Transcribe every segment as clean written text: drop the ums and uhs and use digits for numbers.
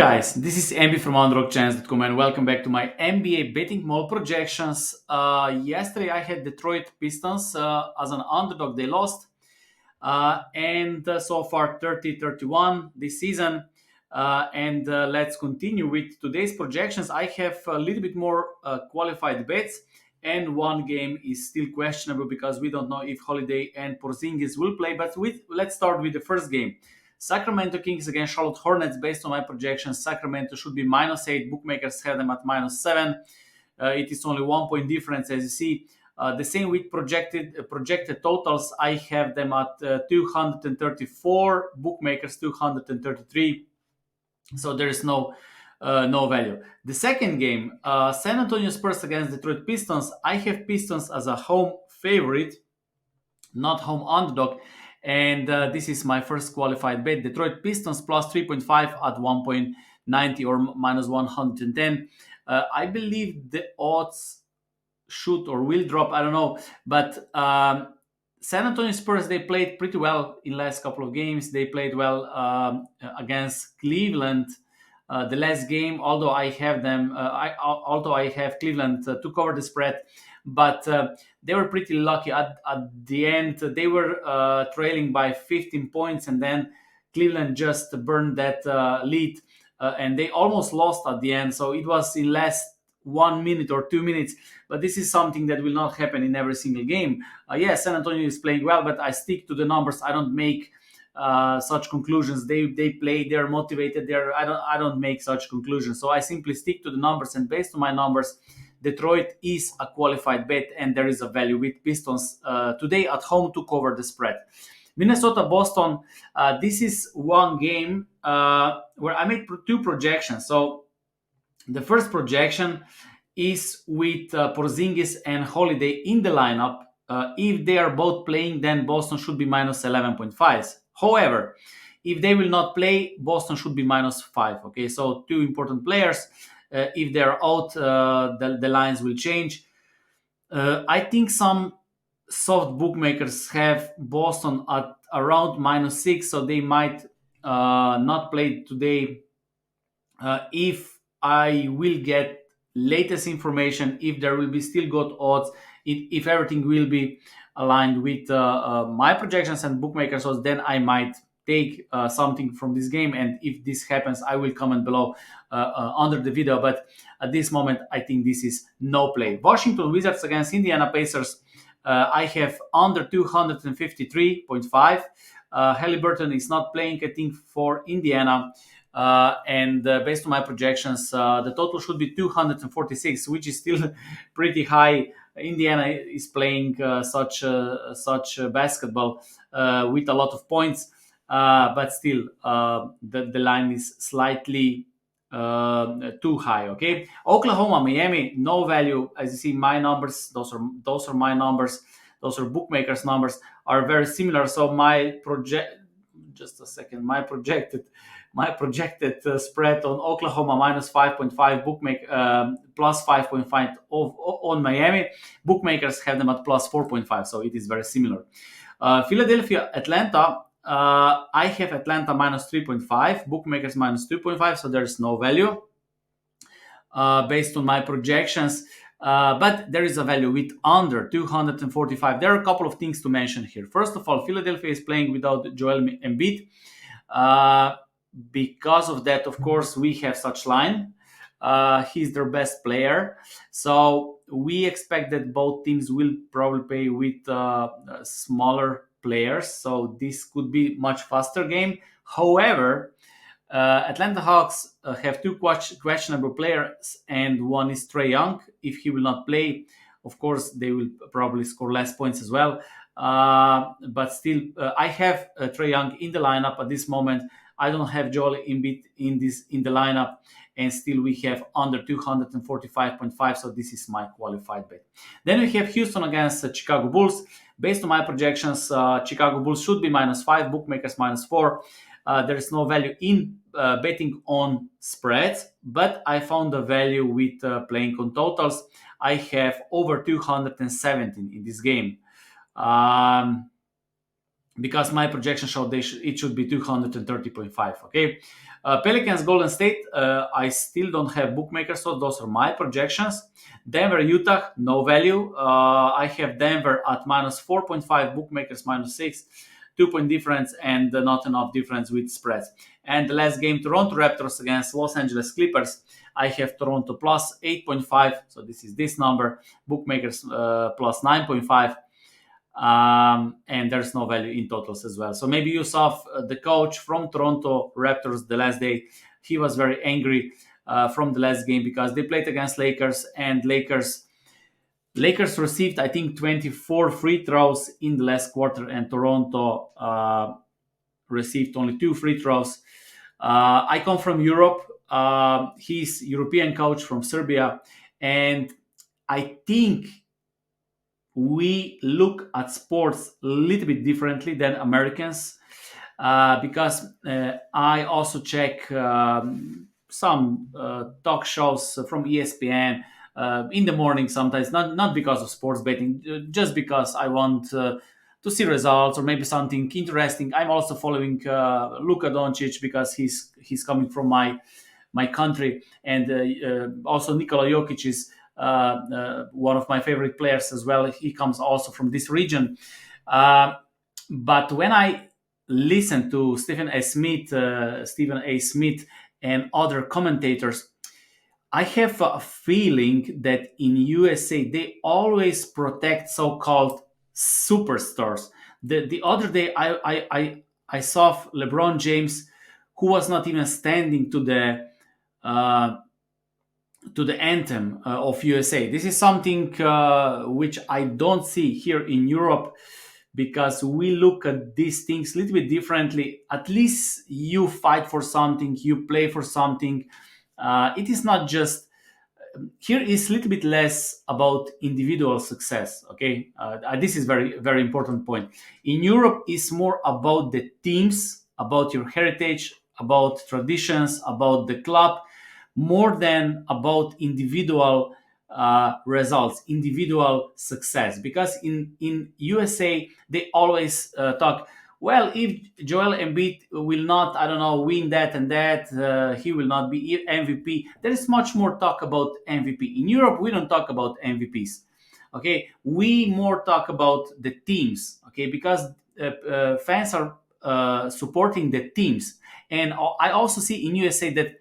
Guys, this is MB from underdog and welcome back to my NBA betting mall projections. Yesterday I had Detroit Pistons as an underdog. They lost, and so far 30-31 this season. And let's continue with today's projections. I have a little bit more qualified bets, and one game is still questionable because we don't know if Holiday and Porzingis will play. But let's start with the first game. Sacramento Kings against Charlotte Hornets. Based on my projections, Sacramento should be -8. Bookmakers have them at -7. It is only 1 point difference, as you see. The same with projected totals. I have them at 234. Bookmakers 233. So there is no value. The second game, San Antonio Spurs against Detroit Pistons. I have Pistons as a home favorite, not home underdog. And this is my first qualified bet. Detroit Pistons plus 3.5 at 1.90 or minus 110. I believe the odds should or will drop. I don't know. But San Antonio Spurs, they played pretty well in last couple of games. They played well against Cleveland. The last game, although I have them, although I have Cleveland to cover the spread, but they were pretty lucky at the end. They were trailing by 15 points, and then Cleveland just burned that lead, and they almost lost at the end. So it was in last 1 minute or 2 minutes. But this is something that will not happen in every single game. Yes, San Antonio is playing well, but I stick to the numbers. I don't make such conclusions. They play. They're motivated. I don't make such conclusions. So I simply stick to the numbers, and based on my numbers, Detroit is a qualified bet, and there is a value with Pistons today at home to cover the spread. Minnesota Boston. This is one game where I made two projections. So the first projection is with Porzingis and Holiday in the lineup. If they are both playing, then Boston should be minus 11.5. However, if they will not play, Boston should be -5. Okay, so two important players. If they are out, the lines will change. I think some soft bookmakers have Boston at around -6, so they might not play today. If I will get latest information, if there will be still good odds, if everything will be aligned with my projections and bookmakers odds, then I might take something from this game. And if this happens, I will comment below under the video. But at this moment, I think this is no play. Washington Wizards against Indiana Pacers. I have under 253.5. Halliburton is not playing, I think, for Indiana. And based on my projections, the total should be 246, which is still pretty high. Indiana is playing such basketball with a lot of points, but still the line is slightly too high. Okay, Oklahoma, Miami, no value. As you see, my numbers, those are my numbers. Those are bookmakers' numbers, are very similar. So just a second, my projected spread on Oklahoma -5.5, bookmaker plus 5.5 on Miami. Bookmakers have them at plus 4.5, so it is very similar. Philadelphia, Atlanta. I have Atlanta -3.5, bookmakers -2.5, so there is no value based on my projections. But there is a value with under 245. There are a couple of things to mention here. First of all, Philadelphia is playing without Joel Embiid. Because of that, of course, we have such line. He's their best player. So we expect that both teams will probably play with smaller players. So this could be much faster game. However, Atlanta Hawks have two questionable players, and one is Trae Young. If he will not play, of course, they will probably score less points as well. But still, I have Trae Young in the lineup at this moment. I don't have Joel Embiid in the lineup, and still we have under 245.5. So this is my qualified bet. Then we have Houston against Chicago Bulls. Based on my projections, Chicago Bulls should be -5, bookmakers -4. There is no value in betting on spreads, but I found a value with playing on totals. I have over 217 in this game. Because my projection showed it should be 230.5. Okay, Pelicans, Golden State. I still don't have bookmakers, so those are my projections. Denver, Utah, no value. I have Denver at minus 4.5, bookmakers minus 6, 2 point difference, and not enough difference with spreads. And the last game, Toronto Raptors against Los Angeles Clippers. I have Toronto plus 8.5, so this is this number. Bookmakers plus 9.5. And there's no value in totals as well. So maybe you saw the coach from Toronto Raptors the last day. He was very angry from the last game because they played against Lakers, and Lakers received, I think, 24 free throws in the last quarter, and Toronto received only 2 free throws. I come from Europe. He's European coach from Serbia, and I think we look at sports a little bit differently than Americans, because I also check some talk shows from ESPN in the morning sometimes, not because of sports betting, just because I want to see results or maybe something interesting. I'm also following Luka Doncic because he's coming from my country, and also Nikola Jokic is one of my favorite players as well. He comes also from this region. But when I listen to Stephen A. Smith, and other commentators, I have a feeling that in USA they always protect so-called superstars. The other day I saw LeBron James, who was not even standing uh, to the anthem of USA. This is something which I don't see here in Europe, because we look at these things a little bit differently. At least you fight for something, you play for something. It is not just here is a little bit less about individual success. Okay, this is very important point. In Europe, it's more about the teams, about your heritage, about traditions, about the club, more than about individual results, individual success. Because in USA they always talk, well, if Joel Embiid will not, I don't know, win that and that, he will not be MVP. There is much more talk about MVP. In Europe, we don't talk about MVPs. Okay, we more talk about the teams. Okay, because fans are supporting the teams, and I also see in USA that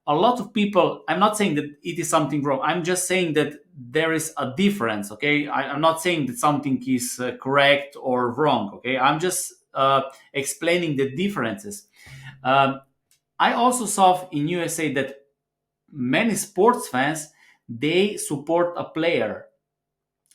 a lot of people, I'm not saying that it is something wrong, I'm just saying that there is a difference. Okay, I'm not saying that something is correct or wrong. Okay, I'm just explaining the differences. um, I also saw in USA that many sports fans, they support a player.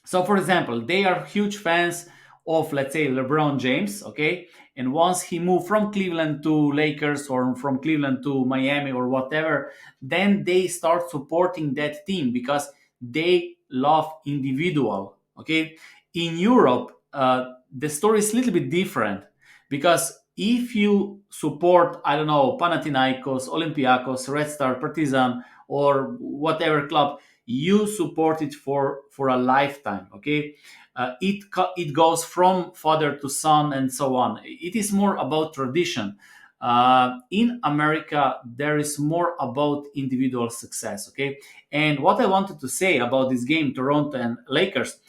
So, for example, they are huge fans of, let's say, LeBron James, okay? And once he moved from Cleveland to Lakers, or from Cleveland to Miami or whatever, then they start supporting that team because they love individual, okay? In Europe, the story is a little bit different, because if you support, I don't know, Panathinaikos, Olympiacos, Red Star, Partizan, or whatever club, you support it for a lifetime. Okay, it goes from father to son and so on. It is more about tradition. In America, there is more about individual success. Okay, and what I wanted to say about this game, Toronto and Lakers,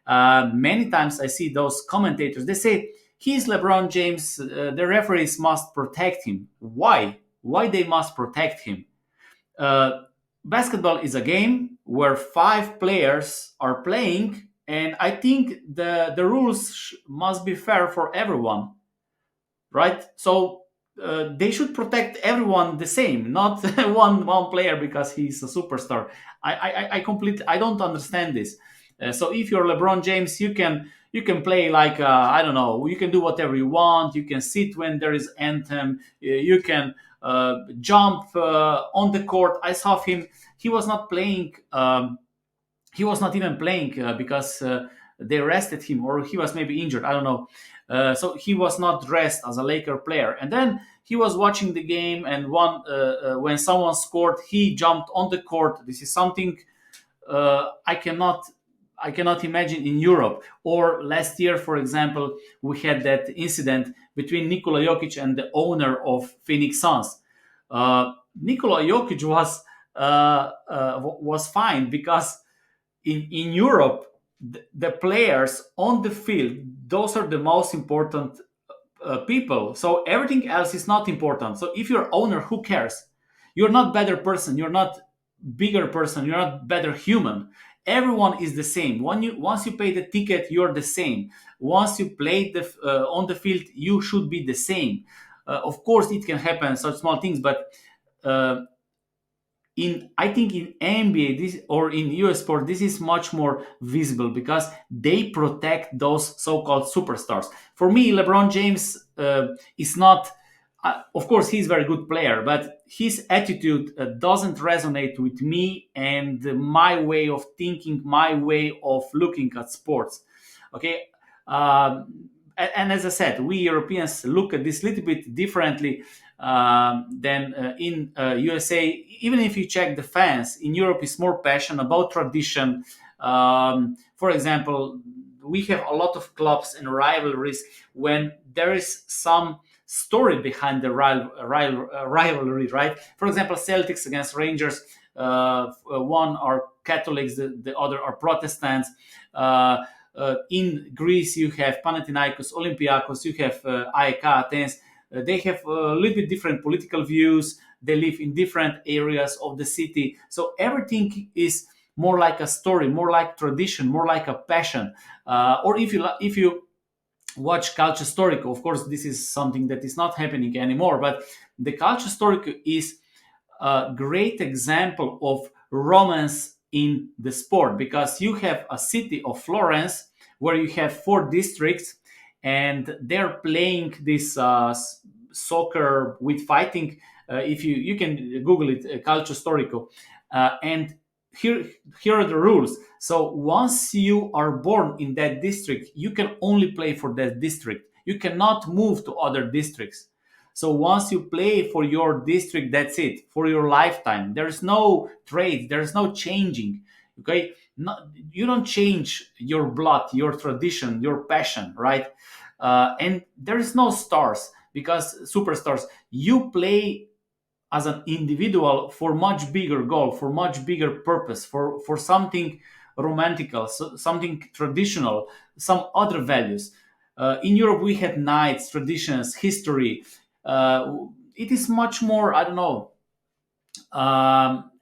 many times I see those commentators, they say he's LeBron James, the referees must protect him. Why they must protect him? uh, Basketball is a game where 5 players are playing, and I think the rules must be fair for everyone, right? So they should protect everyone the same, not one player because he's a superstar. I completely, I don't understand this. So if you're LeBron James, you can play like I don't know, you can do whatever you want. You can sit when there is anthem. You can jump on the court. I saw him. He was not playing. He was not even playing because they rested him, or he was maybe injured. I don't know. So he was not dressed as a Laker player. And then he was watching the game, and when someone scored, he jumped on the court. This is something I cannot imagine in Europe. Or last year, for example, we had that incident between Nikola Jokic and the owner of Phoenix Suns. Nikola Jokic was fine because in Europe, the players on the field, those are the most important people. So everything else is not important. So if you're owner, who cares? You're not better person. You're not bigger person. You're not better human. Everyone is the same. Once you pay the ticket, you're the same. Once you play on the field, you should be the same. Of course, it can happen such small things, but uh, in I think in NBA this or in US sport this is much more visible because they protect those so-called superstars. For me, LeBron James is not. Of course, he's a very good player, but his attitude doesn't resonate with me and my way of thinking, my way of looking at sports. Okay, and as I said, we Europeans look at this a little bit differently than in USA. Even if you check the fans in Europe, is more passion about tradition. For example, we have a lot of clubs and rivalries when there is some story behind the rivalry, right? For example, Celtics against Rangers. One are Catholics, the other are Protestants. In Greece, you have Panathinaikos, Olympiacos, you have AEK Athens. They have a little bit different political views. They live in different areas of the city. So everything is more like a story, more like tradition, more like a passion. Or if you watch Calcio Storico, of course, this is something that is not happening anymore. But the Calcio Storico is a great example of romance in the sport because you have a city of Florence where you have four districts and they're playing this soccer with fighting. If you can Google it, Calcio Storico, and here here are the rules. So once you are born in that district, you can only play for that district. You cannot move to other districts. So once you play for your district, that's it for your lifetime. There is no trade. There is no changing. Okay, you don't change your blood, your tradition, your passion, right? And there is no stars because superstars. You play as an individual for much bigger goal, for much bigger purpose, for something romantical, something traditional, some other values. In Europe, we had nights, traditions, history. It is much more, I don't know.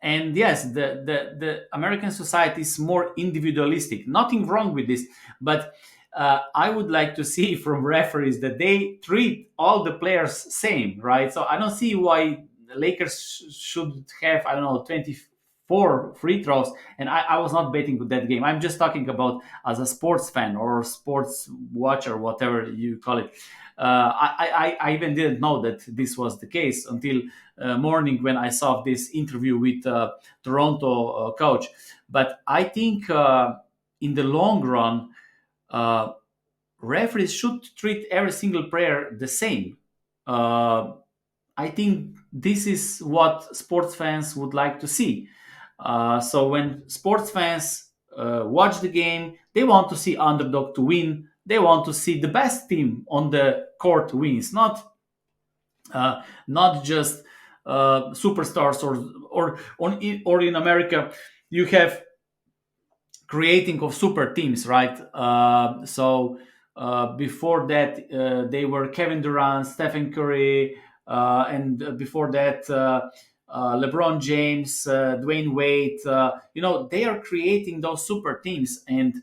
And yes, the American society is more individualistic. Nothing wrong with this, but I would like to see from referees that they treat all the players same, right? So I don't see why the Lakers should have, I don't know, 24 free throws. And I was not betting with that game. I'm just talking about as a sports fan or sports watcher, whatever you call it. I even didn't know that this was the case until morning when I saw this interview with Toronto coach. But I think in the long run, uh, referees should treat every single player the same. Uh, I think this is what sports fans would like to see. So when sports fans watch the game, they want to see underdog to win. They want to see the best team on the court wins, not just superstars or in America you have creating of super teams, right? Before that, they were Kevin Durant, Stephen Curry, and before that, LeBron James, Dwayne Wade. They are creating those super teams, and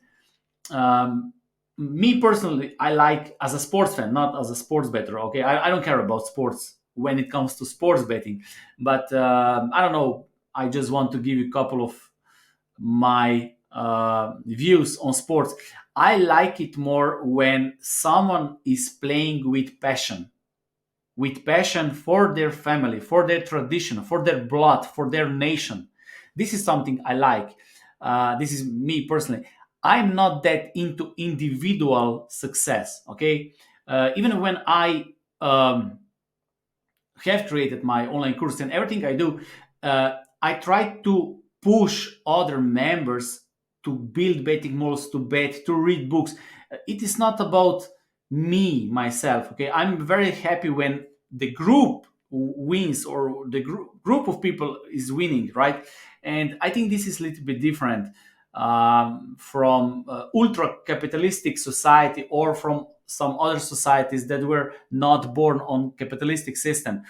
um, me personally, I like as a sports fan, not as a sports better. Okay, I don't care about sports when it comes to sports betting, but I don't know. I just want to give you a couple of my views on sports. I like it more when someone is playing with passion for their family, for their tradition, for their blood, for their nation. This is something I like. This is me personally. I'm not that into individual success. Okay, even when I have created my online course and everything I do, I try to push other members to build betting models, to bet, to read books. It is not about me myself. Okay, I'm very happy when the group wins, or the group of people is winning, right? And I think this is a little bit different from ultra capitalistic society, or from some other societies that were not born on capitalistic system.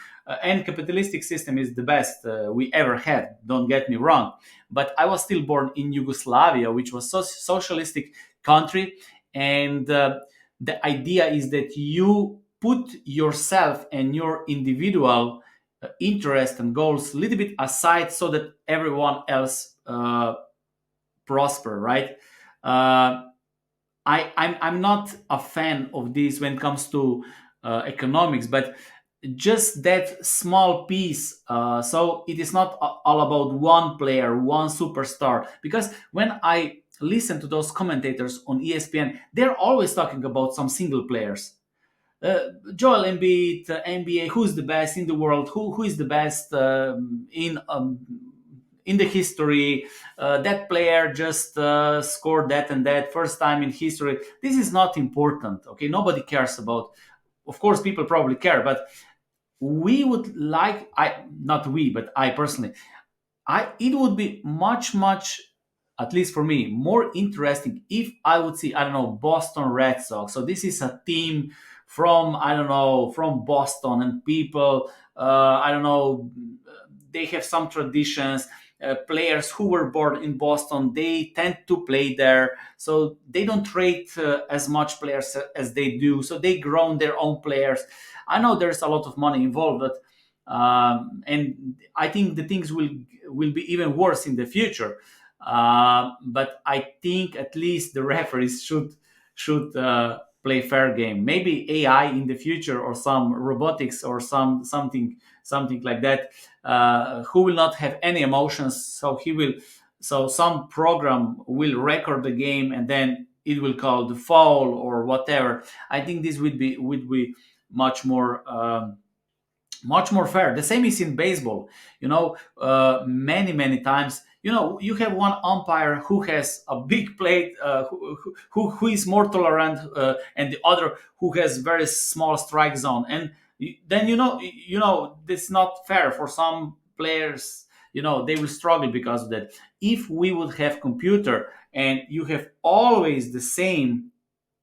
And capitalistic system is the best we ever had, don't get me wrong, but I was still born in Yugoslavia, which was socialistic country. And the idea is that you put yourself and your individual interest and goals a little bit aside, so that everyone else prosper, right? uh, I'm not a fan of this when it comes to economics, but just that small piece. So it is not all about one player, one superstar. Because when I listen to those commentators on ESPN, they're always talking about some single players. Joel Embiid, NBA, who's the best in the world? Who is the best in the history? That player just scored that and that first time in history. This is not important. Okay, nobody cares about. Of course, people probably care, but we would like. I not we, but I personally. I it would be much, at least for me, more interesting if I would see, I don't know, Boston Red Sox. So this is a team from, I don't know, from Boston, and people I don't know, they have some traditions. Players who were born in Boston, they tend to play there, so they don't trade as much players as they do. So they grown their own players. I know there's a lot of money involved, but and I think the things will be even worse in the future. But I think at least the referees should play fair game. Maybe AI in the future, or some robotics, or something like that, who will not have any emotions. So some program will record the game, and then it will call the foul or whatever. I think this would be much more. Much more fair. The same is in baseball. Many times, you have one umpire who has a big plate, who is more tolerant, and the other who has very small strike zone. And then this is not fair for some players. They will struggle because of that. If we would have computer, and you have always the same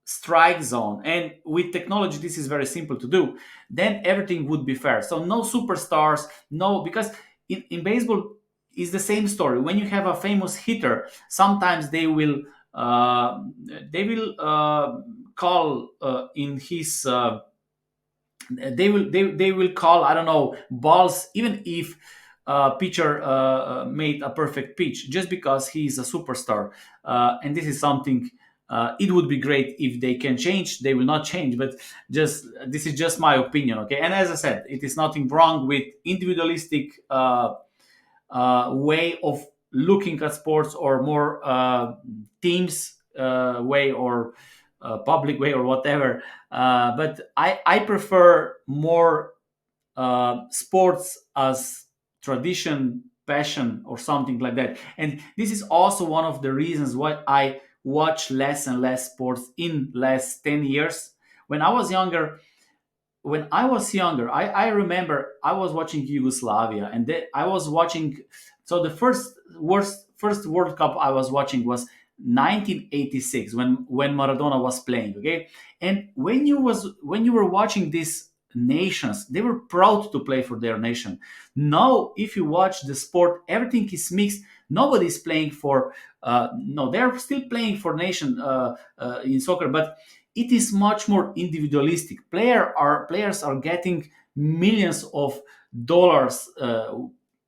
strike zone, and with technology this is very simple to do, then everything would be fair. So no superstars, no, because in baseball is the same story. When you have a famous hitter, sometimes they will call in his they will call, I don't know, balls, even if pitcher made a perfect pitch, just because he is a superstar. And this is something, it would be great if they can change. They will not change, but just this is just my opinion, okay? And as I said, it is nothing wrong with individualistic way of looking at sports, or more teams way, or public way, or whatever. But I prefer more sports as tradition, passion, or something like that. And this is also one of the reasons why I watch less and less sports in last 10 years. When I was younger, I remember I was watching Yugoslavia, and I was watching. So the first World Cup I was watching was 1986, when Maradona was playing. Okay, and when you were watching these nations, they were proud to play for their nation. Now, if you watch the sport, everything is mixed. Nobody's playing for. No, they're still playing for nation in soccer, but it is much more individualistic. Players are getting millions of dollars,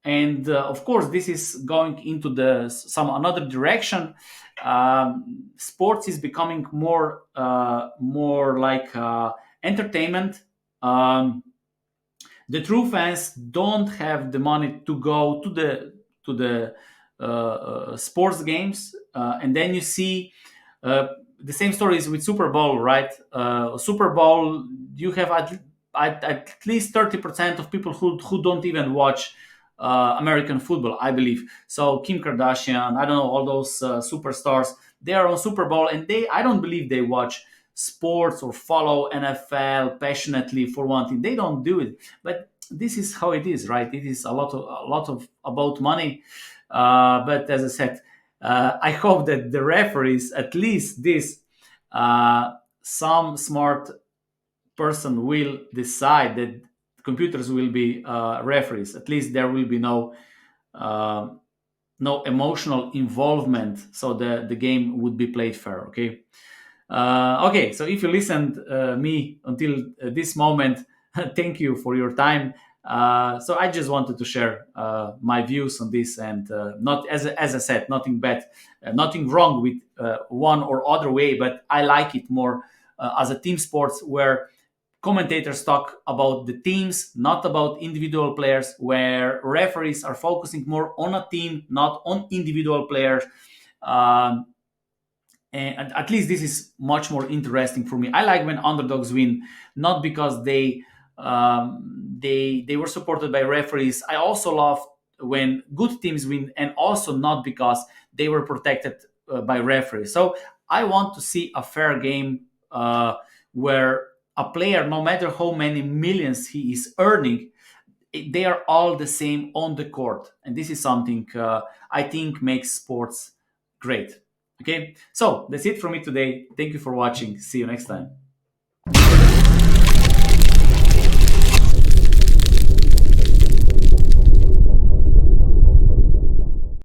and of course, this is going into the some another direction. Sports is becoming more like entertainment. Um, the true fans don't have the money to go to the sports games, and then you see uh, the same story is with Super Bowl, right? Super Bowl, you have at least 30% of people who don't even watch American football, I believe. So Kim Kardashian, I don't know, all those superstars, they are on Super Bowl, and I don't believe they watch sports or follow NFL passionately for one thing. They don't do it. But this is how it is, right? It is a lot of about money. But as I said, I hope that the referees, at least this, uh, some smart person will decide that computers will be referees. At least there will be uh, no emotional involvement, so the game would be played fair. Okay. Okay, so if you listened me until this moment, thank you for your time. So I just wanted to share my views on this, and not as I said, nothing bad, nothing wrong with one or other way, but I like it more as a team sports where commentators talk about the teams, not about individual players, where referees are focusing more on a team, not on individual players. Um, and at least this is much more interesting for me. I like when underdogs win, not because they were supported by referees. I also love when good teams win, and also not because they were protected by referees. So I want to see a fair game where a player, no matter how many millions he is earning, they are all the same on the court, and this is something I think makes sports great. Okay, so that's it from me today. Thank you for watching. See you next time.